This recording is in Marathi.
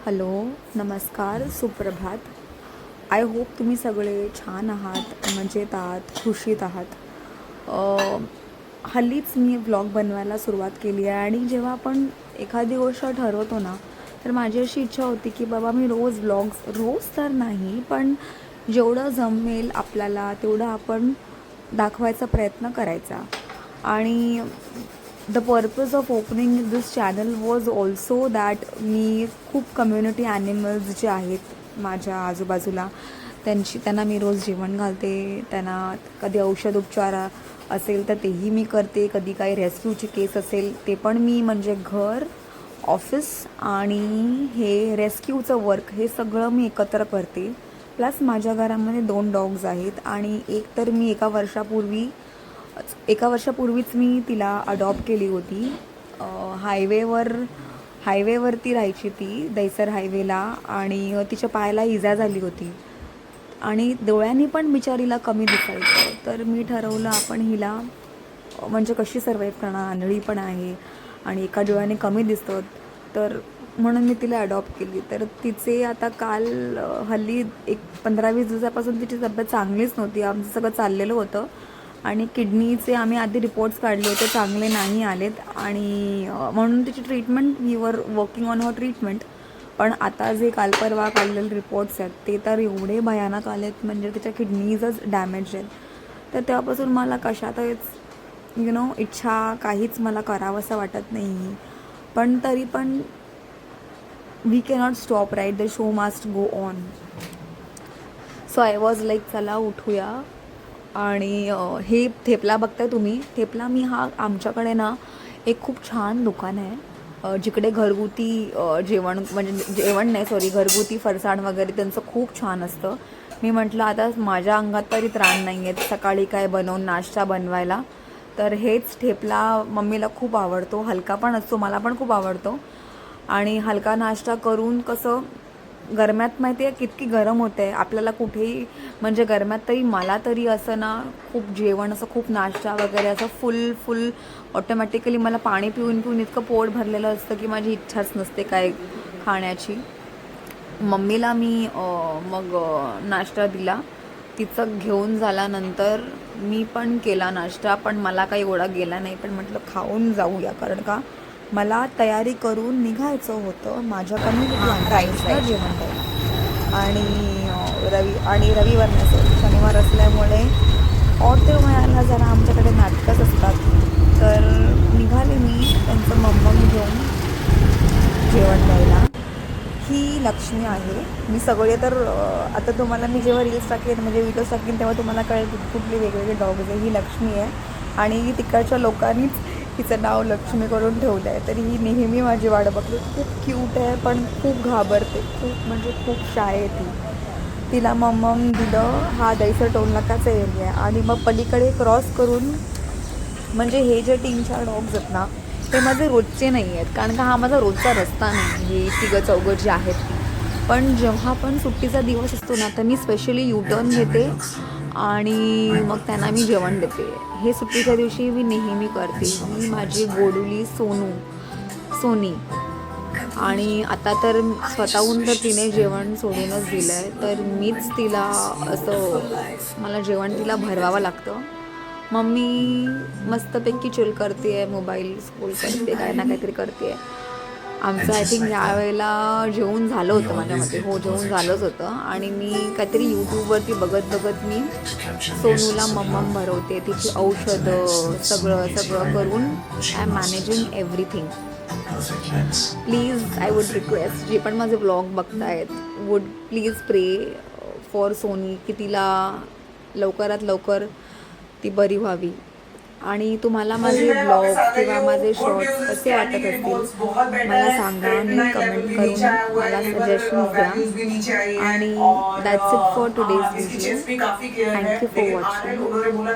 हॅलो, नमस्कार, सुप्रभात. आय होप तुम्ही सगळे छान आहात, मजेत आहात, खुशीत आहात. हल्लीच मी व्लॉग बनवायला सुरुवात केली आहे आणि जेव्हा आपण एखादी गोष्ट ठरवतो ना, तर माझी अशी इच्छा होती की बाबा मी रोज तर नाही, पण जेवढं जमेल आपल्याला तेवढं आपण दाखवायचा प्रयत्न करायचा. आणि the purpose of opening this channel was also that मी खूप कम्युनिटी ॲनिमल्स जे आहेत माझ्या आजूबाजूला त्यांना मी रोज जेवण घालते. त्यांना कधी औषधोपचार असेल तर तेही मी करते, कधी काही रेस्क्यूची केस असेल ते पण मी, म्हणजे घर, ऑफिस आणि हे रेस्क्यूचं वर्क हे सगळं मी एकत्र करते. प्लस माझ्या घरामध्ये 2 डॉग्स आहेत आणि एक तर मी एका वर्षापूर्वीच मी तिला अडॉप्ट केली होती. हायवेवरती राहायची ती, दैसर हायवेला, आणि तिच्या पायाला इजा झाली होती आणि डोळ्यांनी पण बिचारीला कमी दिसायचं. तर मी ठरवलं आपण हिला म्हणजे कशी सर्वाईव्ह करणार, आंधळी पण आहे आणि एका डोळ्याने कमी दिसतं, तर म्हणून मी तिला अडॉप्ट केली. तर तिचे आता हल्ली एक 15-20 दिवसापासून तिची तब्येत चांगलीच नव्हती. आमचं सगळं चाललेलं होतं आणि किडनीचे आम्ही आधी रिपोर्ट्स काढले होते, चांगले नाही आलेत आणि म्हणून तिची treatment, we were working on her treatment. पण आता जे काल परवा काढलेले रिपोर्ट्स आहेत ते तर एवढे भयानक आलेत, म्हणजे तिच्या किडनीजच डॅमेज आहेत. तर तेव्हापासून मला कशातच इच्छा काहीच मला करावंसं वाटत नाही. पण तरी पण we cannot stop, right, the show must go on. So I was like चला उठूया. आणि हे थेपला बघताय तुम्ही, थेपला मी आमच्याकडे ना एक खूप छान दुकान आहे जिकडे घरगुती घरगुती फरसाण वगैरे त्यांचं खूप छान असतं. मी म्हटलं आता माझ्या अंगात तरी त्राण नाही आहेत सकाळी काय बनवून नाश्ता बनवायला, तर हेच ठेपला मम्मीला खूप आवडतो. हलका पण असतो, मला पण खूप आवडतो. आणि हलका नाश्ता करून कसं गरम्यात माहिती आहे किती गरम होतं आहे आपल्याला कुठेही, म्हणजे गरम्यात तरी मला तरी असं ना खूप जेवण, असं खूप नाश्ता वगैरे असं फुल ऑटोमॅटिकली मला पाणी पिऊन इतकं पोट भरलेलं असतं की माझी इच्छाच नसते काय खाण्याची. मम्मीला मी मग नाश्ता दिला. तिचं घेऊन झाल्यानंतर मी पण केला नाश्ता, पण मला काही एवढा गेला नाही. पण म्हटलं खाऊन जाऊया, कारण का मला तयारी करून निघायचं होतं माझ्या कम्युनिटी जेवण करायला. आणि रविवार नसेल, शनिवार असल्यामुळे ऑटोमॅला जरा आमच्याकडे नाटकंच असतात. तर निघाले मी त्यांचं मम्मम घेऊन जेवण द्यायला. ही लक्ष्मी आहे. मी सगळे तर आता तुम्हाला मी जेव्हा रील्स टाकेन, म्हणजे व्हिडिओज टाकेन, तेव्हा तुम्हाला कळेल कुठली वेगवेगळे डॉग्स आहे. ही लक्ष्मी आहे आणि तिकडच्या लोकांनीच हिचं नाव लक्ष्मी करून ठेवलं आहे. तरी ही नेहमी माझी वाट बघते. खूप क्यूट आहे, पण खूप घाबरते, खूप म्हणजे खूप शाय आहे ती. तिला मम्मम दिलं. हा दैसर टोल नाकाचा एरिया आहे आणि मग पलीकडे क्रॉस करून, म्हणजे हे जे 3-4 डॉग्स आहेत ना ते माझे रोजचे नाही आहेत, कारण का हा माझा रोजचा रस्ता नाही, हे तिघं चौघं जी आहेत ती. पण जेव्हा पण सुट्टीचा दिवस असतो ना तर मी स्पेशली युटर्न घेते आणि मग त्यांना मी जेवण देते. हे सुट्टीच्या दिवशी मी नेहमी करते. ही माझी गोडुली सोनी. आणि आता तर स्वतःहून तर तिने जेवण सोडूनच दिलं आहे, तर मीच तिला मला जेवण तिला भरवावं लागतं. मम्मी मस्तपैकी चिल करते आहे, मोबाईल स्क्रोल करते, काय ना काहीतरी करते आहे. आमचं आय थिंक यावेळेला जेवण झालं होतं माझ्या मते, हो जेवण झालंच होतं. आणि मी काहीतरी यूट्यूबवरती बघत मी सोनूला मम्मम भरवते, तिची औषधं सगळं करून I am managing everything. Please I would request, जे पण माझे ब्लॉग बघतायत, would please pray for Soni की तिला लवकरात लवकर ती बरी व्हावी. आणि तुम्हाला माझे ब्लॉग किंवा माझे शॉर्ट्स कसे वाटत असतील मला सांगा, मी कमेंट करून मला सजेशन्स द्या. आणि that's it for today's video. Thank you for watching.